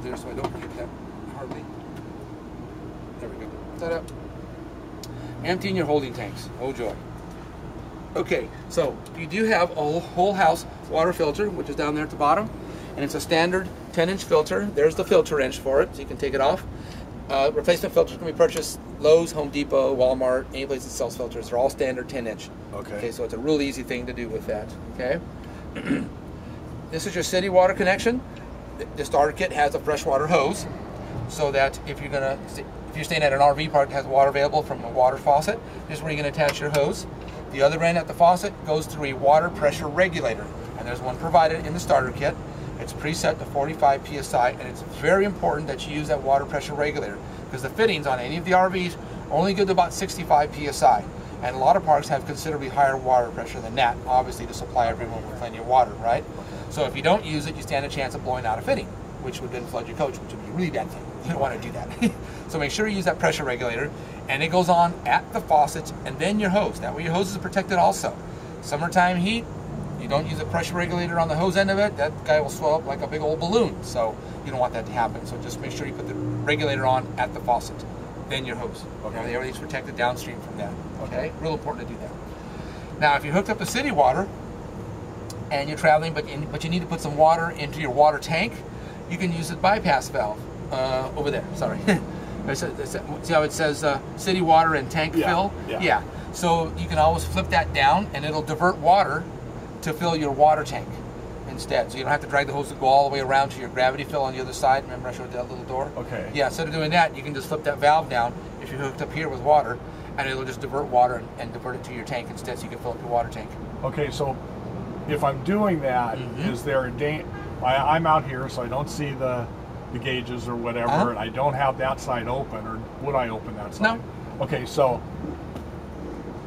there so I don't get that hardly. There we go. Set up. Emptying your holding tanks. Oh joy. Okay, so you do have a whole house water filter, which is down there at the bottom, and it's a standard 10-inch filter. There's the filter wrench for it, so you can take it off. Replacement filters can be purchased Lowe's, Home Depot, Walmart, any place that sells filters. They're all standard 10-inch. Okay, so it's a real easy thing to do with that. Okay. This is your city water connection. The starter kit has a freshwater hose, so that if you're staying at an RV park that has water available from a water faucet, this is where you're going to attach your hose. The other end at the faucet goes through a water pressure regulator, and there's one provided in the starter kit. It's preset to 45 psi, and it's very important that you use that water pressure regulator because the fittings on any of the RVs only good to about 65 psi, and a lot of parks have considerably higher water pressure than that, obviously to supply everyone with plenty of water, right? So if you don't use it, you stand a chance of blowing out a fitting, which would then flood your coach, which would be a really bad thing. You don't want to do that. So make sure you use that pressure regulator, and it goes on at the faucets and then your hose. That way your hose is protected also. Summertime heat, you don't use a pressure regulator on the hose end of it, that guy will swell up like a big old balloon. So you don't want that to happen. So just make sure you put the regulator on at the faucet, then your hose. Okay. Everything's protected downstream from that. Okay? Real important to do that. Now if you hooked up to city water and you're traveling but you need to put some water into your water tank, you can use the bypass valve over there. Sorry. See how it says city water and tank fill? Yeah. So you can always flip that down and it'll divert water to fill your water tank instead. So you don't have to drag the hose to go all the way around to your gravity fill on the other side. Remember I showed you that little door? Okay. Yeah, instead of doing that, you can just flip that valve down if you're hooked up here with water, and it'll just divert water and divert it to your tank instead so you can fill up your water tank. Okay, so if I'm doing that, is there a danger? I'm out here, so I don't see the gauges or whatever, and I don't have that side open, or would I open that side? No. Okay, so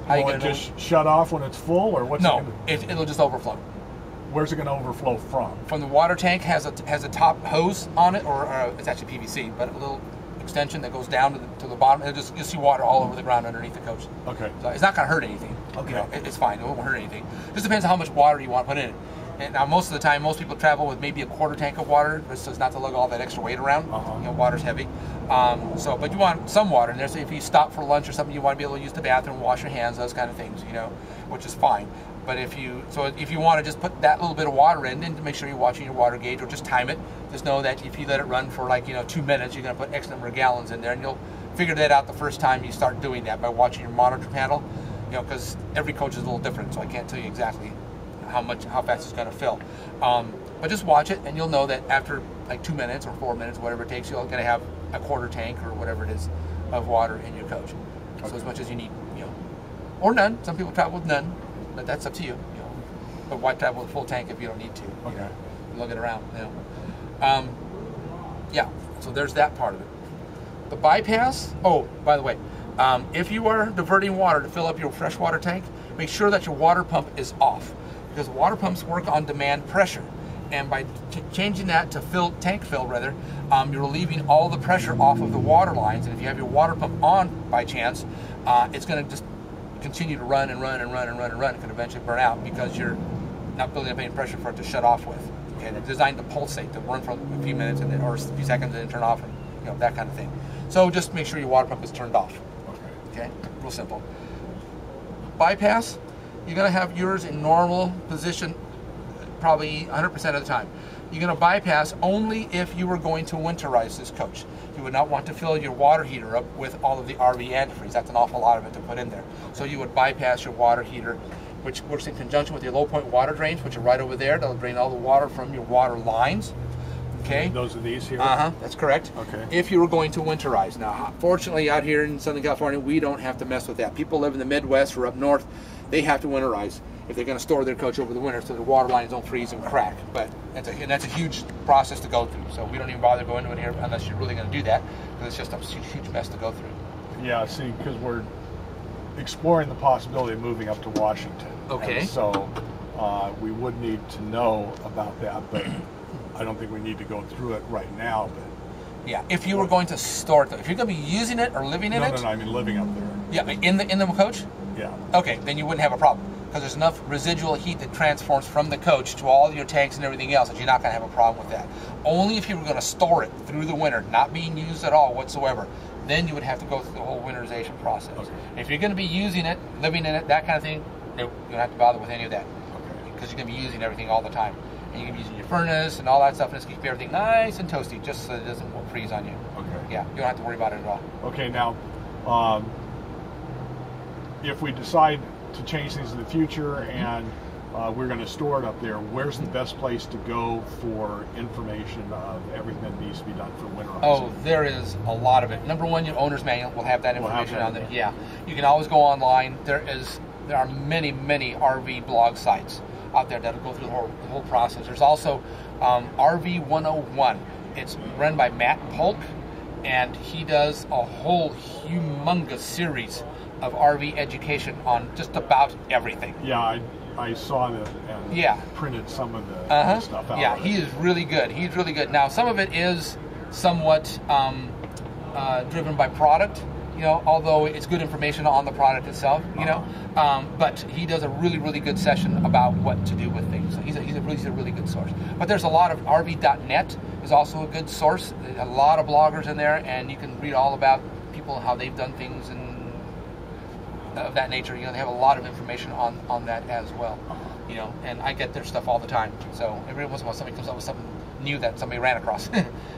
will it just shut off when it's full, or what's no, it'll just overflow. Where's it going to overflow from? From the water tank has a top hose on it, or it's actually PVC, but a little extension that goes down to the bottom. You'll see water all over the ground underneath the coach. Okay. So it's not going to hurt anything. Okay. You know, it's fine. It won't hurt anything. Just depends on how much water you want to put in it. And now most of the time, most people travel with maybe a quarter tank of water, so it's not to lug all that extra weight around. You know, water's heavy. But you want some water in there. So if you stop for lunch or something, you want to be able to use the bathroom, wash your hands, those kind of things. You know, which is fine. But if you want to just put that little bit of water in, then to make sure you're watching your water gauge, or just time it. Just know that if you let it run for 2 minutes, you're going to put X number of gallons in there, and you'll figure that out the first time you start doing that by watching your monitor panel. You know, because every coach is a little different, so I can't tell you exactly how fast it's going to fill. But just watch it, and you'll know that after 2 minutes or 4 minutes, whatever it takes, you're going to have a quarter tank or whatever it is of water in your coach. Okay. So as much as you need, or none. Some people travel with none, but that's up to you. But why travel with a full tank if you don't need to? Okay. Lug it around. Yeah. So there's that part of it. The bypass. Oh, by the way, if you are diverting water to fill up your freshwater tank, make sure that your water pump is off, because water pumps work on demand pressure, and by changing that to tank fill, you're relieving all the pressure off of the water lines. And if you have your water pump on by chance, it's going to just continue to run and run and run and run and run. It could eventually burn out because you're not building up any pressure for it to shut off with. Okay, they're designed to pulsate, to run for a few minutes or a few seconds and then turn off, and that kind of thing. So just make sure your water pump is turned off. Okay, real simple. Bypass, you're going to have yours in normal position probably 100% of the time. You're going to bypass only if you were going to winterize this coach. You would not want to fill your water heater up with all of the RV antifreeze. That's an awful lot of it to put in there. So you would bypass your water heater, which works in conjunction with your low point water drains, which are right over there. They'll drain all the water from your water lines. Okay. Those are these here? That's correct. Okay. If you were going to winterize. Now, fortunately, out here in Southern California, we don't have to mess with that. People live in the Midwest or up north, they have to winterize if they're going to store their coach over the winter so the water lines don't freeze and crack. But that's a huge process to go through. So we don't even bother going into it here unless you're really going to do that, because it's just a huge mess to go through. Yeah, see, because we're exploring the possibility of moving up to Washington. Okay. And so we would need to know about that, but I don't think we need to go through it right now. But yeah, if you were going to store it, if you're going to be using it or living in it. No, I mean living up there. Yeah, in the coach. Yeah. Okay, then you wouldn't have a problem. because there's enough residual heat that transforms from the coach to all your tanks and everything else that you're not going to have a problem with that. Only if you were going to store it through the winter, not being used at all whatsoever, then you would have to go through the whole winterization process. Okay. If you're going to be using it, living in it, that kind of thing, nope, you don't have to bother with any of that, because you're going to be using everything all the time. And you're going to be using your furnace and all that stuff, and it's going to keep everything nice and toasty, just so it doesn't freeze on you. Okay. Yeah, you don't have to worry about it at all. Okay, now, if we decide to change things in the future and we're going to store it up there, where's the best place to go for information of everything that needs to be done for winterizing? Oh, there is a lot of it. Number one, your owner's manual will have that information on there. Yeah, you can always go online. There are many RV blog sites out there that'll go through the whole process. There's also RV 101. It's run by Matt Polk, and he does a whole humongous series of RV education on just about everything. Yeah, I saw that and printed some of the stuff out. Yeah, he is really good. He's really good. Now, some of it is somewhat driven by product, you know, although it's good information on the product itself, you know. But he does a really good session about what to do with things. So he's a really good source. But there's a lot of RV.net is also a good source. There's a lot of bloggers in there, and you can read all about people, how they've done things and of that nature. You know, they have a lot of information on that as well. You know, and I get their stuff all the time. So every once in a while somebody comes up with something new that somebody ran across.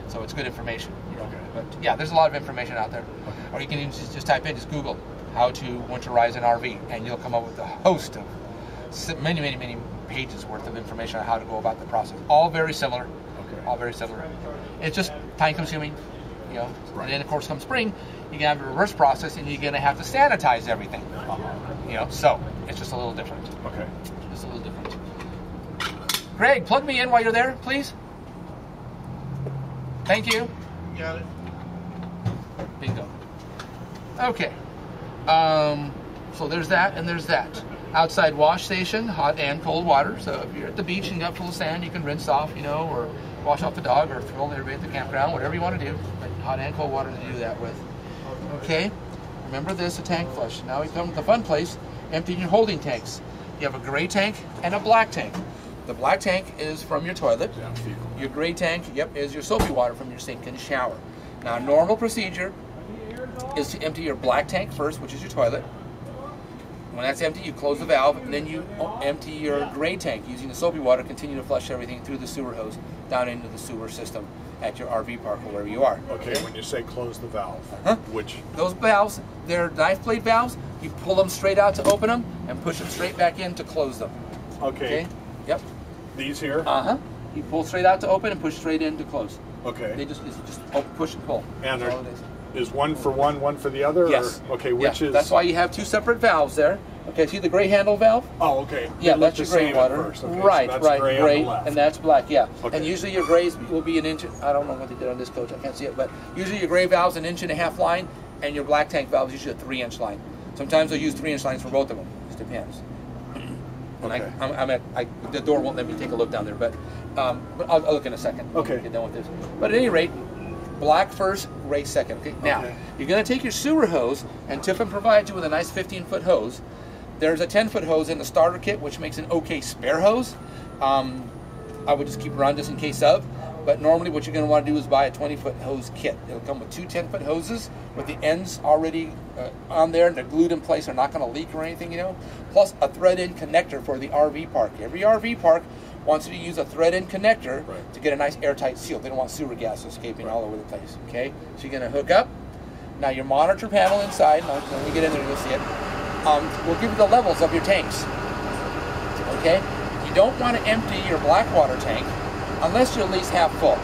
So it's good information. You know? Okay. But yeah, there's a lot of information out there. Okay. Or you can even just type in, just Google how to winterize an RV, and you'll come up with a host of many pages worth of information on how to go about the process. All very similar. Okay. All very similar. It's just time consuming. You know, right. And then of course come spring, you're gonna have a reverse process, and you're gonna have to sanitize everything. You know, so it's just a little different. Okay. Just a little different. Greg, plug me in while you're there, please. Thank you. Got it. Bingo. Okay. So there's that, and there's that. Outside wash station, hot and cold water. So if you're at the beach and you got full of sand, you can rinse off, you know, or wash off the dog, or throw everybody at the campground, whatever you want to do. But hot and cold water to do that with. Okay. Remember this, a tank flush. Now we come to the fun place, emptying your holding tanks. You have a gray tank and a black tank. The black tank is from your toilet. Your gray tank, is your soapy water from your sink and shower. Now, a normal procedure is to empty your black tank first, which is your toilet. When that's empty, you close the valve, and then you empty your gray tank using the soapy water. Continue to flush everything through the sewer hose down into the sewer system at your RV park or wherever you are. Okay, when you say close the valve, which? Those valves, they're knife blade valves. You pull them straight out to open them, and push them straight back in to close them. Okay. Yep. These here? You pull straight out to open and push straight in to close. Okay. It's just push and pull. And is one for one for the other? Yes. Or, okay, which is? That's why you have two separate valves there. Okay, see the gray handle valve? Oh, okay. Yeah, that's your gray water. Okay, right, so that's right, gray, and that's black, yeah. Okay. And usually your grays will be an inch, I don't know what they did on this coach, I can't see it, but usually your gray valve's an 1.5 inch line, and your black tank valve is usually a 3-inch line. Sometimes they'll use 3-inch lines for both of them, just depends. Okay. And the door won't let me take a look down there, but I'll look in a second. Okay. Get done with this. But at any rate, black first, gray second. Okay. Now, you're going to take your sewer hose, and Tiffin provides you with a nice 15-foot hose. There's a 10-foot hose in the starter kit, which makes an okay spare hose. I would just keep around just in case of. But normally what you're going to want to do is buy a 20-foot hose kit. It'll come with two 10-foot hoses with the ends already on there, and they're glued in place. They're not going to leak or anything, you know. Plus a thread-in connector for the RV park. Every RV park wants you to use a thread-in connector to get a nice airtight seal. They don't want sewer gas escaping all over the place, okay? So you're going to hook up. Now your monitor panel inside, when we get in there you'll see it, will give you the levels of your tanks, okay? You don't want to empty your black water tank unless you're at least half full.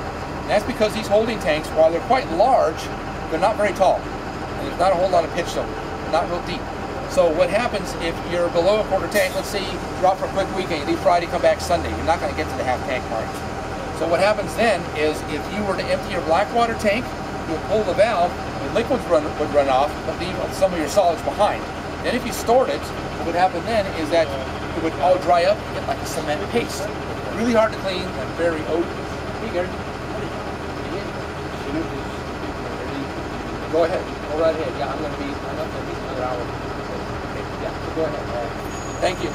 And that's because these holding tanks, while they're quite large, they're not very tall. And there's not a whole lot of pitch to them, not real deep. So what happens if you're below a quarter tank, let's say you drop for a quick weekend, you leave Friday, come back Sunday, you're not going to get to the half tank mark. So what happens then is if you were to empty your black water tank, you'll pull the valve, the liquids would run off, but leave some of your solids behind. Then if you stored it, what would happen then is that it would all dry up and get like a cement paste. Really hard to clean and very odorous. Hey, Gary. Go ahead. Go right ahead. Yeah, I'm going to be another hour. Okay, yeah, so go ahead. Thank you.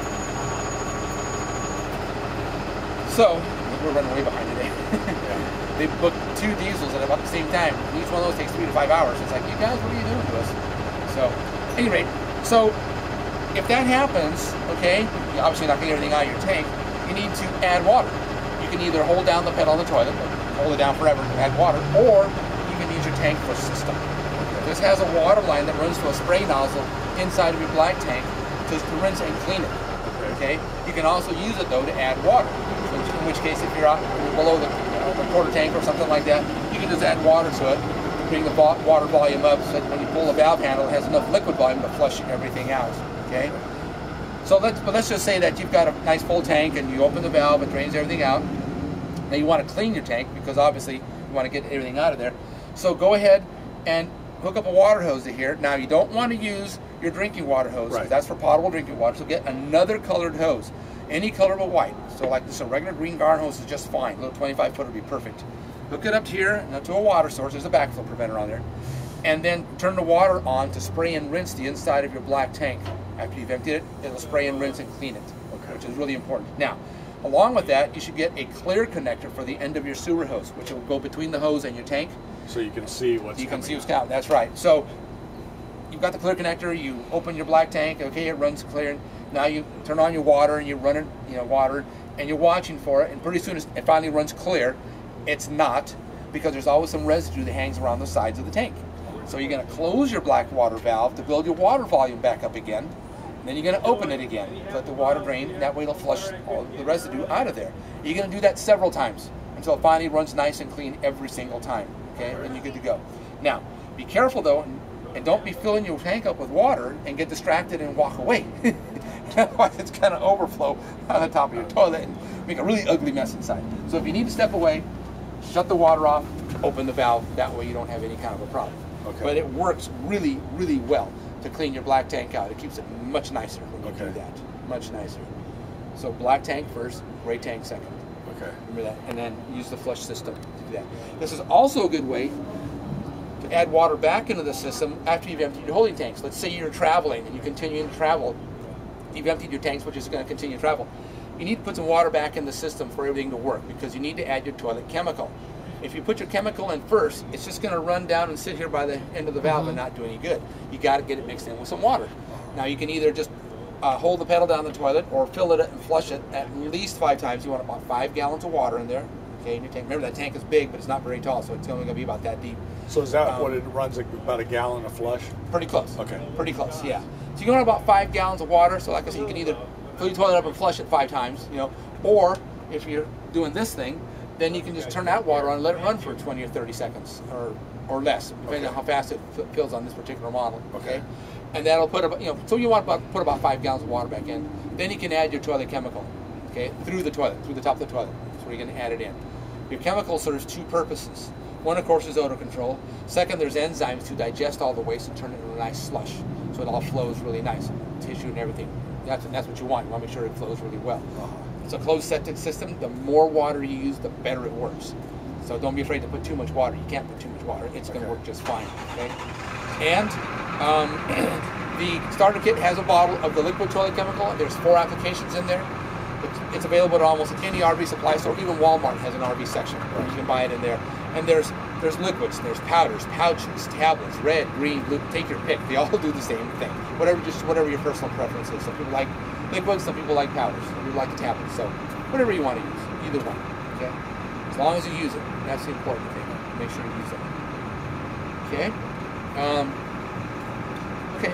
So we're running way behind today. They booked 2 diesels at about the same time. Each one of those takes 3 to 5 hours. It's like, you guys, what are you doing to us? So, at any rate, so if that happens, okay, you're obviously not getting everything out of your tank. You need to add water. You can either hold down the pedal on the toilet, hold it down forever to add water, or you can use your tank flush system. This has a water line that runs to a spray nozzle inside of your black tank to rinse and clean it. Okay. You can also use it though to add water. In which case, if you're out below the quarter tank or something like that, you can just add water to it to bring the water volume up, so that when you pull the valve handle, it has enough liquid volume to flush everything out. Okay. So let's just say that you've got a nice full tank and you open the valve, it drains everything out. Now you want to clean your tank because obviously you want to get everything out of there. So go ahead and hook up a water hose to here. Now you don't want to use your drinking water hose, because that's for potable drinking water. So get another colored hose, any color but white. So like this, a regular green garden hose is just fine. A little 25 foot would be perfect. Hook it up to here, and to a water source. There's a backflow preventer on there, and then turn the water on to spray and rinse the inside of your black tank. After you've emptied it, it'll spray and rinse and clean it, which is really important. Now, along with that, you should get a clear connector for the end of your sewer hose, which will go between the hose and your tank. So you can see what's coming. That's right. So you've got the clear connector, you open your black tank, okay, it runs clear. Now you turn on your water and you run it, water, and you're watching for it, and pretty soon it finally runs clear. It's not, because there's always some residue that hangs around the sides of the tank. So you're going to close your black water valve to build your water volume back up again. Then you're going to open it again to let the water drain, and that way it'll flush all the residue out of there. You're going to do that several times until it finally runs nice and clean every single time. Okay, then you're good to go. Now, be careful though, and don't be filling your tank up with water and get distracted and walk away. Otherwise, it's going to overflow on the top of your toilet and make a really ugly mess inside. So if you need to step away, shut the water off, open the valve. That way you don't have any kind of a problem. Okay. But it works really, really well to clean your black tank out. It keeps it much nicer when you do that. Much nicer. So black tank first, gray tank second. Okay. Remember that. And then use the flush system to do that. This is also a good way to add water back into the system after you've emptied your holding tanks. Let's say you're traveling and you continue to travel. You've emptied your tanks, which is going to continue to travel. You need to put some water back in the system for everything to work, because you need to add your toilet chemical. If you put your chemical in first, it's just going to run down and sit here by the end of the valve and not do any good. You got to get it mixed in with some water. Now you can either just hold the pedal down the toilet or fill it and flush it at least 5 times. You want about 5 gallons of water in there. Okay, in your tank. Remember, that tank is big, but it's not very tall, so it's only going to be about that deep. So is that what it runs, like about a gallon of flush? Pretty close. Okay. Pretty close, yeah. So you want about 5 gallons of water. So like I said, you can either fill your toilet up and flush it 5 times, or if you're doing this thing, then you can just turn that water on and let it run for 20 or 30 seconds or less, depending on how fast it fills on this particular model. Okay. And that'll put about, so you want to put about 5 gallons of water back in. Then you can add your toilet chemical, okay, through the toilet, through the top of the toilet. That's where you're going to add it in. Your chemical serves 2 purposes. One, of course, is odor control. Second, there's enzymes to digest all the waste and turn it into a nice slush, so it all flows really nice, tissue and everything. That's what you want. You want to make sure it flows really well. It's a closed septic system. The more water you use, the better it works. So don't be afraid to put too much water. You can't put too much water. It's going to work just fine. Okay. And the starter kit has a bottle of the liquid toilet chemical. There's 4 applications in there. It's available at almost any RV supply store. Even Walmart has an RV section where you can buy it in there. And there's liquids, there's powders, pouches, tablets, red, green, blue. Take your pick. They all do the same thing. Whatever your personal preference is. Some people like liquids, some people like powders, some people like the tablets. So whatever you want to use, either one. Okay. As long as you use it, that's the important thing. Make sure you use it. Okay. Okay.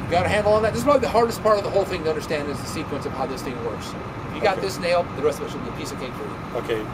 You got a handle on that. This is probably the hardest part of the whole thing to understand, is the sequence of how this thing works. If you got this nailed, the rest of it should be a piece of cake for you. Okay.